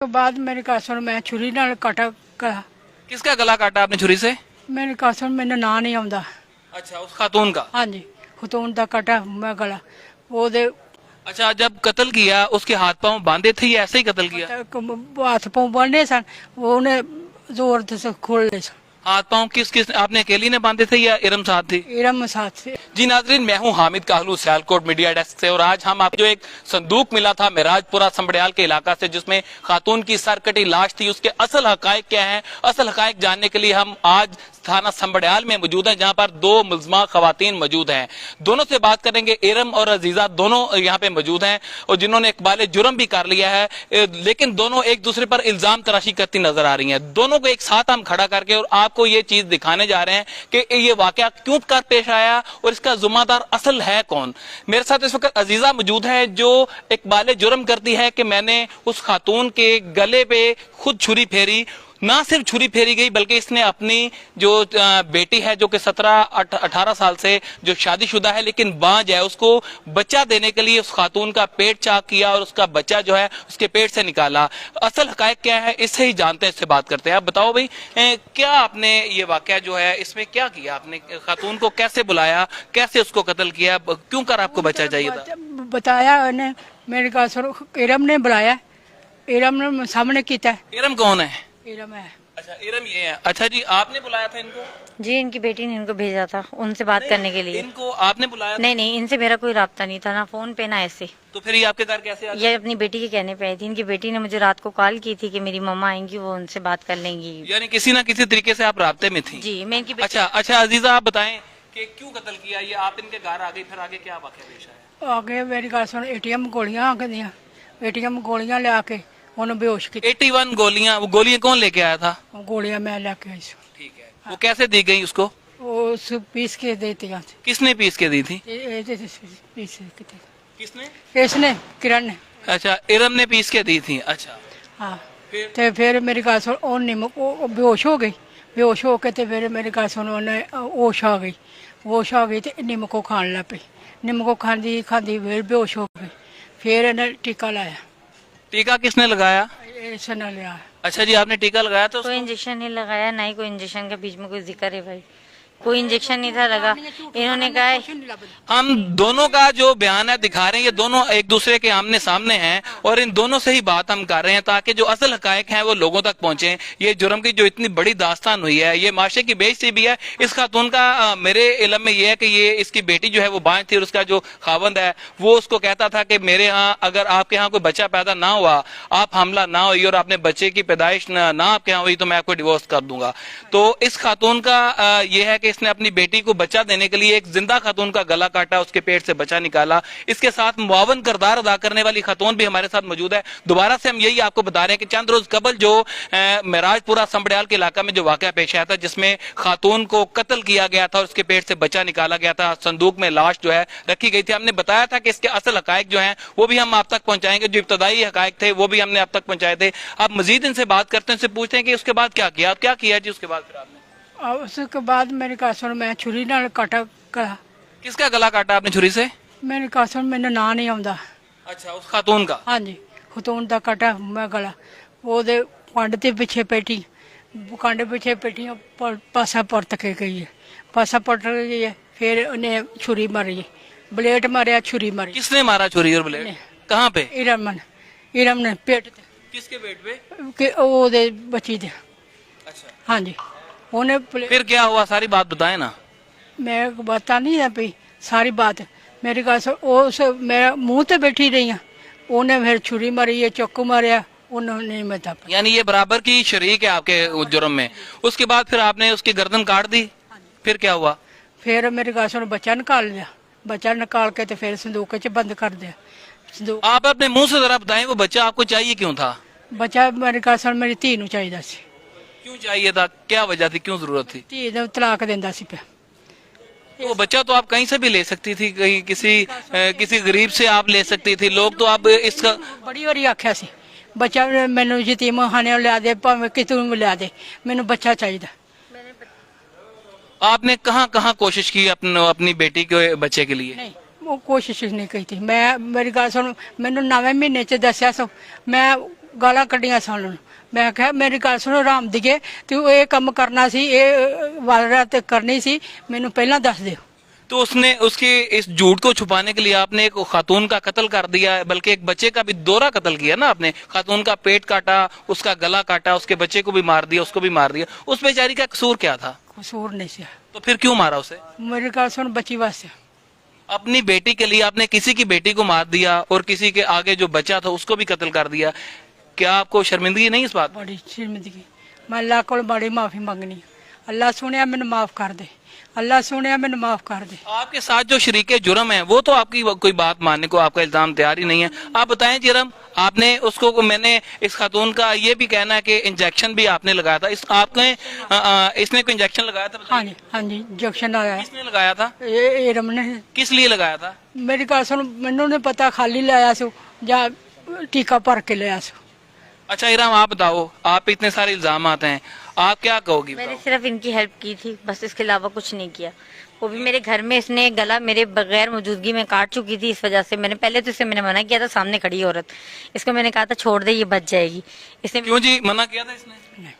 तो बाद मेरे कहा सुन मैं छुरी नाल काटा गला। किसका गला काटा आपने छुरी से? मैंने कहा सुन मैंने ना नहीं आउंदा। अच्छा, उस खातून का। हाँ जी, खतून का काटा मैं गला वो दे अच्छा, जब कत्ल किया उसके हाथ पांव बांधे थे या ऐसे ही कत्ल किया? हाथ पाँव बने सन, वो उन्हें जोर से खोल ले सन। हाथ पांव किस किस आपने अकेली ने बांधे थे या इरम साथ थी? इरम साथ से। जी नाजरीन, मैं हूं हामिद काहलू सियालकोट मीडिया डेस्क से और आज हम आपको जो एक संदूक मिला था मिराजपुरा संबड़ियाल के इलाका से जिसमें खातून की सर कटी लाश थी, उसके असल हकायक क्या है, असल हकायक जानने के लिए हम आज थाना संबड़ियाल में मौजूद हैं जहां पर दो मुल्जमा खवातीन मौजूद हैं। दोनों से बात करेंगे। इरम और अजीजा दोनों यहाँ पे मौजूद हैं और जिन्होंने इकबाल जुर्म भी कर लिया है, लेकिन दोनों एक दूसरे पर इल्जाम तराशी करती नजर आ रही हैं। दोनों को एक साथ हम खड़ा करके और आपको ये चीज दिखाने जा रहे हैं कि ये वाकया क्यों कर पेश आया और इसका जिम्मेदार असल है कौन। मेरे साथ इस वक्त अजीजा मौजूद है जो इकबाल जुर्म करती है कि मैंने उस खातून के गले पे खुद छुरी फेरी। ना सिर्फ छुरी फेरी गई बल्कि इसने अपनी जो बेटी है जो कि 17-18 साल से जो शादीशुदा है लेकिन बांझ है, उसको बच्चा देने के लिए उस खातून का पेट चाक किया और उसका बच्चा जो है उसके पेट से निकाला। असल हकायक क्या है इससे ही जानते हैं, इससे बात करते हैं। आप बताओ भाई, क्या आपने ये वाकया जो है इसमें क्या किया? आपने खातून को कैसे बुलाया, कैसे उसको कत्ल किया, क्यों कर आपको बच्चा चाहिए था? बताया उन्हें, मेरे कहा सुन इरम ने बुलाया, इरम ने सामने किया। इरम कौन है? इरम है। अच्छा, इरम ये है। अच्छा जी, आपने बुलाया था इनको? जी, इनकी बेटी ने इनको भेजा था उनसे बात करने के लिए। इनको आपने बुलाया था? नहीं नहीं, इनसे मेरा कोई राब्ता नहीं था, ना फोन पे ना ऐसे। तो फिर ये आपके घर कैसे आ गए? ये अपनी बेटी के कहने पे आई थी। इनकी बेटी ने मुझे रात को कॉल की थी कि मेरी मम्मा आएंगी, वो उनसे बात कर लेंगी। यानी किसी ना किसी तरीके से आप राब्ते में थी? जी, मैं इनकी अच्छा अच्छा, अजीजा आप बताएं कि क्यों कत्ल किया ये? आप इनके घर आ गई, फिर आगे क्या वाकया पेश आया? आगे मेरी गल सुन एटीएम गोलियां आ गई, एटीएम गोलियां लिया के उन्हें बेहोश किया। 81 गोलियां? वो गोलियां कौन लेके आया था? गोलियां मैं लेके आई। ठीक है, वो कैसे दी गई उसको? वो पीस के देते हैं। किसने पीस के दी थी? किसने? इसने किरण ने। अच्छा, इरम ने पीस के दी थी। अच्छा, हाँ, फिर? ते फिर मेरी गल सुन ओ निमक वो बेहोश हो गई, बेहोश हो के ते फिर मेरी गल सुन उन्हें होश आ गई, होश आ गई तो निमक को खान लग पई। निमक को खांदी खांदी फिर बेहोश हो गई। फिर इन्हें टीका लाया। टीका किसने लगाया? इसने लिया। अच्छा जी, आपने टीका लगाया तो कोई इंजेक्शन नहीं लगाया, ना ही कोई इंजेक्शन के बीच में कोई जिक्र है भाई। कोई इंजेक्शन नहीं था लगा। इन्होंने कहा है हम दोनों का जो बयान है दिखा रहे हैं, ये दोनों एक दूसरे के आमने सामने हैं और इन दोनों से ही बात हम कर रहे हैं ताकि जो असल हकायक हैं वो लोगों तक पहुंचे। ये जुर्म की जो इतनी बड़ी दास्तान हुई है, ये माशरे की बेइज्जती भी है। इस खातून का मेरे इल्म में ये है कि ये इसकी बेटी जो है वो बांझ थी और उसका जो खावंद है वो उसको कहता था कि मेरे यहाँ अगर आपके यहाँ कोई बच्चा पैदा ना हुआ, आप हमला ना हुई और आपने बच्चे की पैदाइश ना आपके यहाँ हुई तो मैं आपको डिवोर्स कर दूंगा। तो इस खातून का ये है कि इसने अपनी बेटी को बच्चा देने के लिए एक जिंदा खातून का गला काटा, उसके पेट से बच्चा निकाला। इसके साथ मुआवन किरदार अदा करने वाली खातून भी हमारे साथ मौजूद है। दोबारा से हम यही आपको बता रहे हैं कि चंद रोज कबल जो मिराजपुरा संबड़ियाल के इलाका में जो वाकया पेश आया था जिसमें खातून को कत्ल किया गया था और उसके पेट से बच्चा निकाला गया था, संदूक में लाश जो है रखी गई थी। हमने बताया था कि इसके असल हकायक जो है वो भी हम आप तक पहुंचाएंगे। जो इब्तदाई हकायक थे वो भी हमने आप तक पहुंचाए थे। आप मजीद इनसे बात करते हैं, इनसे पूछते हैं कि उसके बाद क्या किया, क्या किया जी उसके बाद? फिर आपने और उसके बाद मेरे कहा सुन मैं छुरी नाल काटा गला। किसका गला काटा आपने छुरी से? मैंने कहा सुन मैंने ना नहीं आउंदा। अच्छा, उस खातून का? हाँ जी, खतून का काटा मैं गला वो दे कंड के पिछे पेटी, कंड पिछे पेटियां पासा परत के गई है, पासा परत गई है। फिर उन्हें छुरी मारी, ब्लेड मारिया, छुरी मारी। किसने मारा छुरी और ब्लेड? कहाँ पे? इरम ने पेट ते। किसके पेट पे? कि वो दे बची दे। अच्छा, हाँ जी, उन्हें फिर क्या हुआ सारी बात बताए ना। मैं बता नहीं है पी सारी बात। मेरी गल उस मैं मुंह ते बैठी रही हूँ, उन्हें फिर छुरी मारी है, चाकू मारिया, उन्होंने मैं था। यानी ये बराबर की शरीक है आपके जुर्म में। उसके बाद फिर आपने उसकी गर्दन काट दी, फिर क्या हुआ? फिर मेरी गल सुन बच्चा निकाल लिया, बच्चा निकाल के तो फिर संदूक च बंद कर दिया। संदूक आप अपने मुंह से जरा बताएं वो बच्चा आपको चाहिए क्यों था? बच्चा मेरी गल सुन मेरी धी नूं चाहिदा सी। क्यों चाहिए था, क्या वजह थी, क्यों जरूरत थी? धी नूं तलाक देंदा सी पिया। तो वो बच्चा तो आप कहीं से भी ले सकती थी, कहीं किसी गरीब से आप ले सकती थी। लोग तो आप इसका बड़ी बारी आख्या सी बच्चा मैनू यतीम खाने लिया दे, भावें कितों लिया दे, मैनू बच्चा चाहिए। आपने कहाँ कहाँ कोशिश की अपनी बेटी के बच्चे के लिए? नहीं, वो कोशिश नहीं की थी मैं। मेरी गल सुन मैनू 9वें महीने च दसिया सो मैं ਗਾਲਾਂ ਕੱਢੀਆਂ ਸਾਨੂੰ। ਮੈਂ ਕਿਹਾ ਮੇਰੀ ਗੱਲ ਸੁਣੋ ਰਾਮ ਦੀਏ, ਤੂੰ ਇਹ ਕੰਮ ਕਰਨਾ ਸੀ, ਇਹ ਵਾਰਦਾਤ ਕਰਨੀ ਸੀ, ਮੈਨੂੰ ਪਹਿਲਾਂ ਦੱਸ ਦਿਓ। तो उसने उसके इस झूठ को छुपाने के लिए आपने एक खातून का कत्ल कर दिया, बल्कि एक बच्चे का भी दोहरा कत्ल किया ना आपने। खातून का पेट काटा, उसका गला काटा, उसके बच्चे को भी मार दिया, उसको भी मार दिया। उस बेचारी का कसूर क्या था? कसूर नहीं सी। तो फिर क्यों मारा उसे? मेरी गल सुन, बच्ची वास्ते। अपनी बेटी के लिए आपने किसी की बेटी को मार दिया और किसी के आगे जो बच्चा था उसको भी कत्ल कर दिया। क्या आपको शर्मिंदगी नहीं इस बात? बड़ी शर्मिंदगी। मैं अल्लाह को बड़ी माफी मंगनी। अल्लाह सुनिया मैंने माफ कर दे, अल्लाह सुनिया मैंने माफ कर दे। आपके साथ जो शरीके जुर्म है वो तो आपकी कोई बात मानने को आपका इल्जाम तैयार ही नहीं है। आप बताएं जुर्म आपने उसको, मैंने इस खातून का ये भी कहना है कि इंजेक्शन भी आपने लगाया था। इस आपने इसने कोई इंजेक्शन लगाया था? हाँ जी, हाँ जी, इंजेक्शन आया। किसने लगाया था? ये रमन ने। किस लिए लगाया था? मेरी गल सुन, मैनू नहीं पता खाली लाया सो या टीका भर के लाया सो। अच्छा इराम आप बताओ, आप पे इतने सारे इल्जाम आते हैं, आप क्या कहोगी? मैंने सिर्फ इनकी हेल्प की थी बस, इसके अलावा कुछ नहीं किया। वो भी मेरे घर में इसने गला मेरे बगैर मौजूदगी में काट चुकी थी। इस वजह से मैंने पहले तो इसे मैंने मना किया था, सामने खड़ी औरत, इसको मैंने कहा था छोड़ दे, ये बच जाएगी। इसने क्यों जी मना किया था इसने?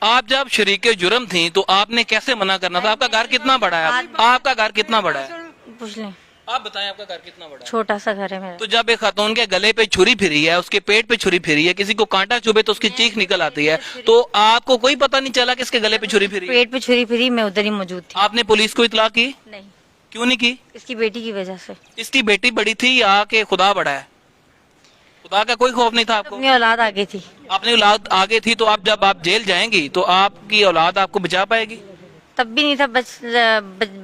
आप जब शरीके जुर्म थी तो आपने कैसे मना करना था? आपका घर कितना बड़ा है? आपका घर कितना बड़ा है? पूछ लें। आप बताएं आपका घर कितना बड़ा है? छोटा सा घर है मेरा। तो जब एक खातून के गले पे छुरी फिरी है, उसके पेट पे छुरी फिरी है, किसी को कांटा चुभे तो उसकी चीख निकल आती है, तो आपको कोई पता नहीं चला कि इसके गले पे छुरी फिरी? पेट पे छुरी फिरी, मैं उधर ही मौजूद थी। आपने पुलिस को इतला की? नहीं, क्यों नहीं की? इसकी बेटी की वजह से। इसकी बेटी बड़ी थी या कि खुदा बड़ा है? खुदा का कोई खौफ नहीं था आपको? अपनी औलाद आगे थी। अपनी औलाद आगे थी, तो आप जब आप जेल जाएंगी तो आपकी औलाद आपको बचा पाएगी? तब भी नहीं था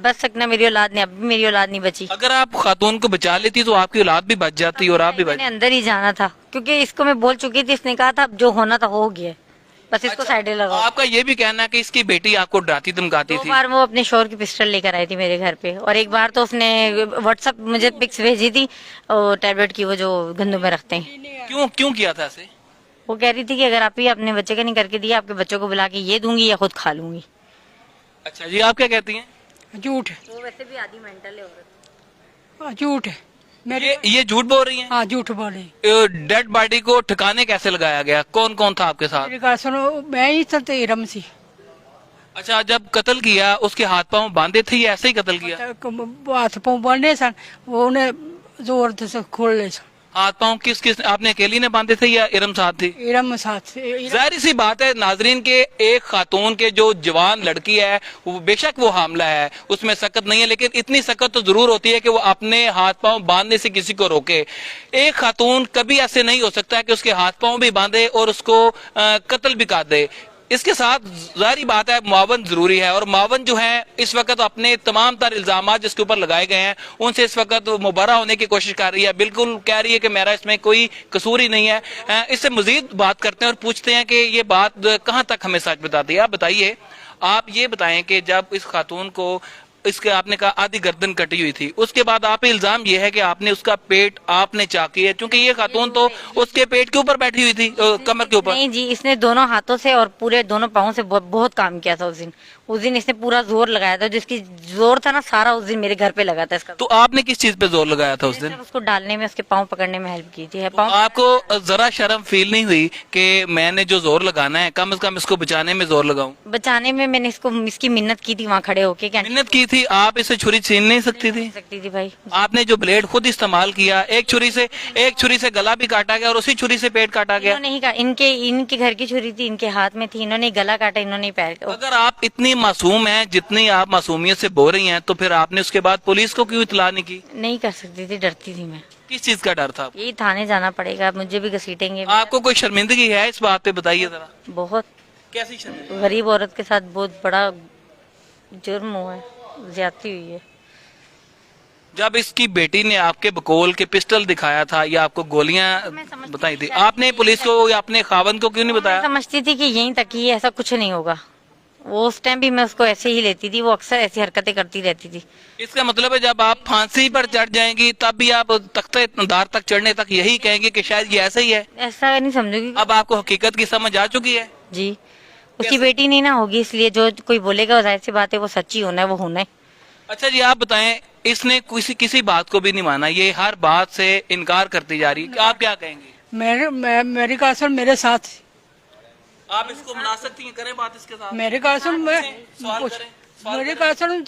बच सकना मेरी औलाद ने, अब भी मेरी औलाद नहीं बची। अगर आप खातून को बचा लेती तो आपकी औलाद भी बच जाती और आप भी बच। मैंने अंदर ही जाना था क्योंकि इसको मैं बोल चुकी थी, इसने कहा था अब जो होना था हो गया, बस इसको साइडे लगाओ। आपका ये भी कहना है कि इसकी बेटी आपको डराती धमकाती दो थी? बार वो अपने शोर की पिस्टल लेकर आई थी मेरे घर पे, और एक बार तो उसने व्हाट्सएप मुझे पिक्स भेजी थी टैबलेट की, वो जो गंदों में रखते हैं। क्यों क्यों किया था ऐसे? वो कह रही थी कि अगर आप ही अपने बच्चे का नहीं करके दिया, आपके बच्चों को बुला के ये दूंगी या खुद खा लूंगी। अच्छा जी, आप क्या कहती हैं? झूठ है। वो वैसे भी आधी मेंटल है औरत। हाँ, झूठ है मेरे। ये झूठ बोल रही हैं? हाँ, झूठ बोले। डेड बॉडी को ठिकाने कैसे लगाया गया? कौन कौन था आपके साथ? मेरी गल सुनो, मैं ही तो रम सी। अच्छा, जब कत्ल किया उसके हाथ पांव बांधे थे या ऐसे ही कत्ल किया? हाथ पाँव बने सन, वो उन्हें जोर से खोल ले सन। हाथ पांव किस किस आपने अकेली ने बांधे थे या इरम साथ थी? इरम साथ से। जाहिर सी बात है नाजरीन के एक खातून के जो जवान लड़की है वो बेशक वो हामला है, उसमें सकत नहीं है, लेकिन इतनी सकत तो जरूर होती है कि वो अपने हाथ पांव बांधने से किसी को रोके। एक खातून कभी ऐसे नहीं हो सकता है कि उसके हाथ पांव भी बांधे और उसको कत्ल भी कर दे। इसके साथ जाहिर बात है मुआवन जरूरी है, और मुआवन जो है इस वक्त अपने तमाम तर इल्जाम जिसके ऊपर लगाए गए हैं उनसे इस वक्त मुबर्रा होने की कोशिश कर रही है। बिल्कुल कह रही है कि मेरा इसमें कोई कसूर ही नहीं है। इससे मजीद बात करते हैं और पूछते हैं कि ये बात कहाँ तक हमें सच बताती है। आप बताइए, आप ये बताएं कि जब इस खातून को इसके आपने कहा आधी गर्दन कटी हुई थी, उसके बाद आप पे इल्जाम ये है कि आपने उसका पेट आपने चाकी है, क्योंकि ये खातून तो उसके पेट के ऊपर बैठी हुई थी, कमर के ऊपर। नहीं जी, इसने दोनों हाथों से और पूरे दोनों पाँव से बहुत काम किया था उस दिन इसने पूरा जोर लगाया था, जिसकी जोर था ना सारा उस दिन मेरे घर पे लगा था इसका। तो आपने किस चीज पे जोर लगाया था उस दिन? उसको डालने में, उसके पाँव पकड़ने में हेल्प की थी। तो आपको जरा शर्म फील नहीं हुई कि मैंने जो जोर लगाना है कम से कम इसको बचाने में जोर लगाऊं? बचाने में मैंने इसकी मिन्नत की थी वहाँ खड़े होके। क्या मिन्नत की थी? आप इसे छुरी छीन नहीं सकती थी? भाई आपने जो ब्लेड खुद इस्तेमाल किया, एक छुरी से गला भी काटा गया और उसी छुरी से पेट काटा गया। नहीं कहा, इनके घर की छुरी थी, इनके हाथ में थी, इन्होंने गला काटा, इन्होंने पैर। अगर आप इतनी मासूम हैं जितनी आप मासूमियत से बोल रही हैं, तो फिर आपने उसके बाद पुलिस को क्यों इतला नहीं की? नहीं कर सकती थी, डरती थी मैं। किस चीज का डर था? यही थाने जाना पड़ेगा, मुझे भी घसीटेंगे। आपको कोई शर्मिंदगी है इस बात पे? बताइए जरा। बहुत। कैसी शर्मिंदगी? गरीब औरत के साथ बहुत बड़ा जुर्म हुआ है, ज्यादती हुई है। जब इसकी बेटी ने आपके बकोल के पिस्टल दिखाया था या आपको गोलियां बताई थी, आपने पुलिस को या अपने खावन को क्यों नहीं बताया? मैं समझती थी कि यहीं तक ही, ऐसा कुछ नहीं होगा। वो उस टाइम भी मैं उसको ऐसे ही लेती थी, वो अक्सर ऐसी हरकतें करती रहती थी। इसका मतलब है जब आप फांसी पर चढ़ जाएंगी तब भी आप तख्ते दार तक चढ़ने तक यही कहेंगे कि शायद ये ऐसा ही है? ऐसा नहीं समझूंगी। अब आपको हकीकत की समझ आ चुकी है? जी, उसकी बेटी नहीं ना होगी, इसलिए जो कोई बोलेगा जाहिर सी बात है वो सच्ची होना है, वो होना है। अच्छा जी, आप बताएं, इसने किसी बात को भी नहीं माना, ये हर बात से इनकार करती जा रही है, आप क्या कहेंगे? मेरी कार सुन, मेरे साथ आप इसको मना सकती हैं, करें बात इसके साथ। मेरे कार सुन, मैं सवाल कुछ करें, सवाल मेरे कार सुन,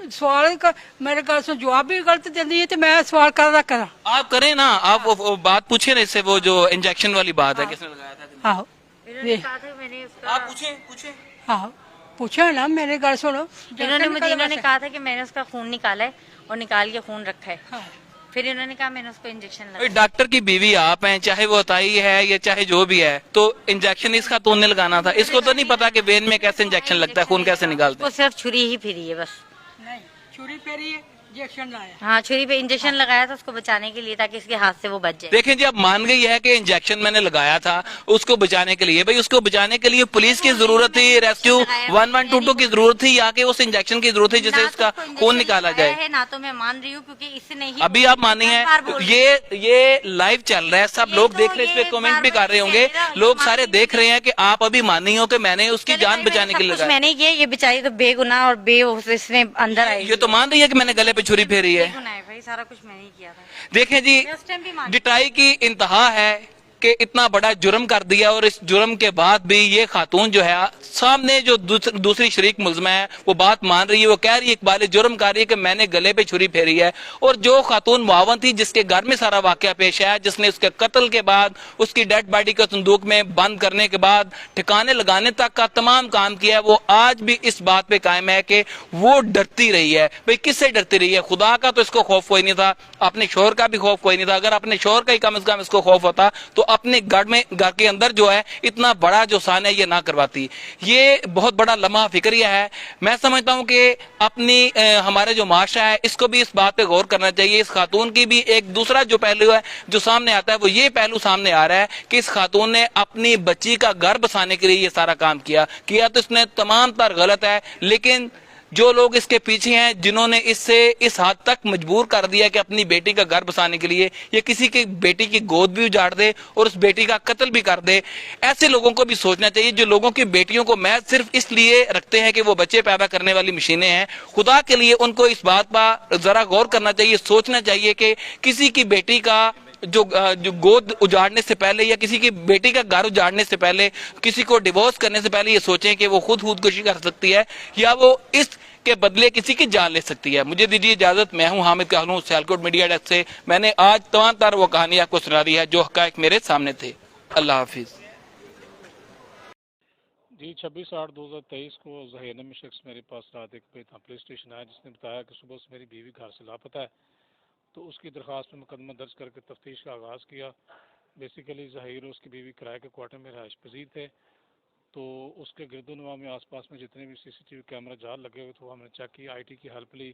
सवाल का मेरे कार सुन जवाब भी गलत देती है तो मैं सवाल करा। आप करें ना, आप वो बात पूछे ना इससे, वो जो इंजेक्शन वाली बात है, किसने लगाया था कि नहीं? आहो इन्होंने कहा था मैंने उसका आप पूछे आहो पूछा ना, मेरे कार सुनो। इन्होंने कहा था कि मैंने उसका खून निकाला है और निकाल के खून रखा है। हाँ। फिर इन्होंने कहा मैंने उसको इंजेक्शन भाई लगाया। डॉक्टर की बीवी आप हैं, चाहे वो ताई है या चाहे जो भी है, तो इंजेक्शन इस खातून ने लगाना था। इसको तो नहीं पता कि वेन में कैसे इंजेक्शन लगता है, खून कैसे निकालते वो हैं। सिर्फ छुरी ही फिरी है बस। नहीं, छुरी पेरी है, इंजेक्शन लाया। हाँ, छुरी पे इंजेक्शन लगाया था उसको बचाने के लिए, ताकि इसके हाथ से वो बच जाए। देखें जी, अब मान गई है कि इंजेक्शन मैंने लगाया था उसको बचाने के लिए। भाई उसको बचाने के लिए पुलिस की जरूरत थी, रेस्क्यू 1122 की जरूरत थी, या कि उस इंजेक्शन की जरूरत थी जिससे ना तो इसका उसको इंजेक्शन खून निकाला लगाया जाए। है, ना तो मैं मान रही हूँ, क्योंकि इसने ही अभी आप मानी है, 10 बार बोल रही ये लाइव चल रहा है, सब ये लोग तो देख रहे हैं, इस पे ये कमेंट भी बार-बार कर रहे होंगे, कह रहा, ये लोग मान सारे रही देख रहे हैं कि आप अभी मानी हो कि मैंने उसकी चले जान भाई, बचाने के सब लिए कुछ लगाया। मैंने किया, ये बेचारी तो बेगुनाह और इसने अंदर आई। ये तो मान रही है कि मैंने गले पे छुरी फेरी है। बेगुनाह है भाई, सारा कुछ मैंने ही किया था। देखें जी, मैं उस टाइम भी मान डिटाई की इंतहा है कि इतना बड़ा जुर्म कर दिया, और इस जुर्म के बाद भी ये खातून जो है, सामने जो दूसरी शरीक मुल्ज़िमा है, वो बात मान रही है, वो कह रही है इकबाल जुर्म कर रही है कि मैंने गले पे छुरी फेरी है। और जो खातून मुआवन थी, जिसके घर में सारा वाकया पेश आया, जिसने उसके कत्ल के बाद उसकी डेड बॉडी को संदूक में बंद करने के बाद ठिकाने लगाने तक का तमाम काम किया है, वो आज भी इस बात पे कायम है कि वो डरती रही है। भाई किससे डरती रही है? खुदा का तो इसको खौफ कोई नहीं था, अपने शोहर का भी खौफ कोई नहीं था। अगर अपने शोहर का ही कम से कम इसको खौफ होता तो अपने घर के अंदर जो है इतना बड़ा जो सान है ये ना करवाती। ये बहुत बड़ा लम्हा फिक्रिया है। मैं समझता हूं कि अपनी हमारे जो माशरा है इसको भी इस बात पे गौर करना चाहिए। इस खातून की भी एक दूसरा जो पहलू है जो सामने आता है, वो ये पहलू सामने आ रहा है कि इस खातून ने अपनी बच्ची का घर बसाने के लिए ये सारा काम किया तो इसने तमाम तर गलत है। लेकिन जो लोग इसके पीछे हैं, जिन्होंने इससे इस हद तक मजबूर कर दिया कि अपनी बेटी का घर बसाने के लिए ये किसी की बेटी की गोद भी उजाड़ दे और उस बेटी का कत्ल भी कर दे, ऐसे लोगों को भी सोचना चाहिए। जो लोगों की बेटियों को महज सिर्फ इसलिए रखते हैं कि वो बच्चे पैदा करने वाली मशीनें हैं, खुदा के लिए उनको इस बात पर जरा गौर करना चाहिए, सोचना चाहिए कि किसी की बेटी का जो गोद उजाड़ने से पहले या किसी की बेटी का घर उजाड़ने से पहले, किसी को डिवोर्स करने से पहले ये सोचें कि वो खुदकुशी कर सकती है या वो इस के बदले किसी की जान ले सकती है। मुझे दीजिए इजाजत। मैं हूं हामिद काहलू, सियालकोट मीडिया डेस्क से। मैंने आज तमाम तार वो कहानी आपको सुना दी है जो हकायक मेरे सामने थे। अल्लाह हाफिज। जी 26/8/2023 को जहीर नामी शख्स मेरे पास रात एक बजे पुलिस स्टेशन आया, जिसने बताया कि सुबह से मेरी बीवी घर से लापता है। तो उसकी दरख्वास्त में मुकदमा दर्ज करके तफ्तीश का आगाज़ किया। बेसिकली जहीर और उसकी बीवी किराए के क्वार्टर में रहायश पजीर थे। तो उसके गिरदोनवा में आसपास में जितने भी सीसीटीवी कैमरा जाल लगे हुए थे वो हमने चेक किया, आईटी की हेल्प ली।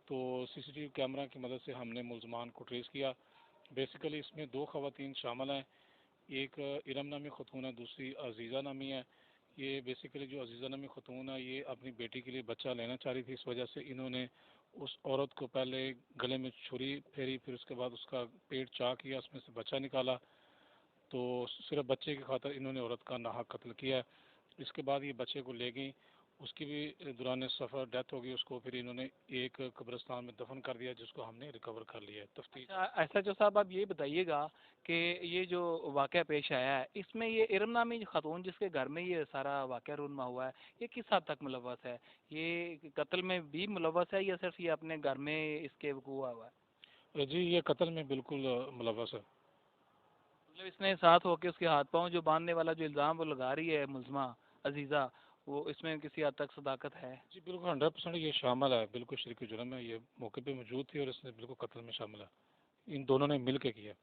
तो सीसीटीवी कैमरा की मदद से हमने मुल्ज़मान को ट्रेस किया। बेसिकली इसमें 2 ख़वातीन शामिल हैं, एक इरम नामी खतून है, दूसरी अजीज़ा नामी है। ये बेसिकली जो अजीज़ा नामी खतून है ये अपनी बेटी के लिए बच्चा लेना चाह रही थी। इस वजह से इन्होंने उस औरत को पहले गले में छुरी फेरी, फिर उसके बाद उसका पेट चाक किया, उसमें से बच्चा निकाला। तो सिर्फ बच्चे की खातिर इन्होंने औरत का नाहक कत्ल किया है। इसके बाद ये बच्चे को ले गई, उसकी भी दौरान सफ़र डेथ हो गई। उसको फिर इन्होंने एक कब्रिस्तान में दफन कर दिया, जिसको हमने रिकवर कर लिया है। तफ्तीश एसएचओ साहब, आप ये बताइएगा कि ये जो वाक़या पेश आया है, इसमें ये इरम नामी खातून जिसके घर में ये सारा वाक़या रूनमा हुआ है, ये किस हद तक मुलव्वस है? ये कत्ल में भी मुलव्वस है या सिर्फ ये अपने घर में इसके वकूआ हुआ है? जी ये कत्ल में बिल्कुल मुलव्वस है। मतलब इसने साथ होकर उसके हाथ पाँव जो बांधने वाला जो इल्ज़ाम वो लगा रही है मुल्ज़मा अजीज़ा, वो इसमें किसी हद तक सदाकत है? जी बिल्कुल 100% ये शामिल है, बिल्कुल शरीक जुर्म है। ये मौके पे मौजूद थी और इसने बिल्कुल कत्ल में शामिल है। इन दोनों ने मिल के किया।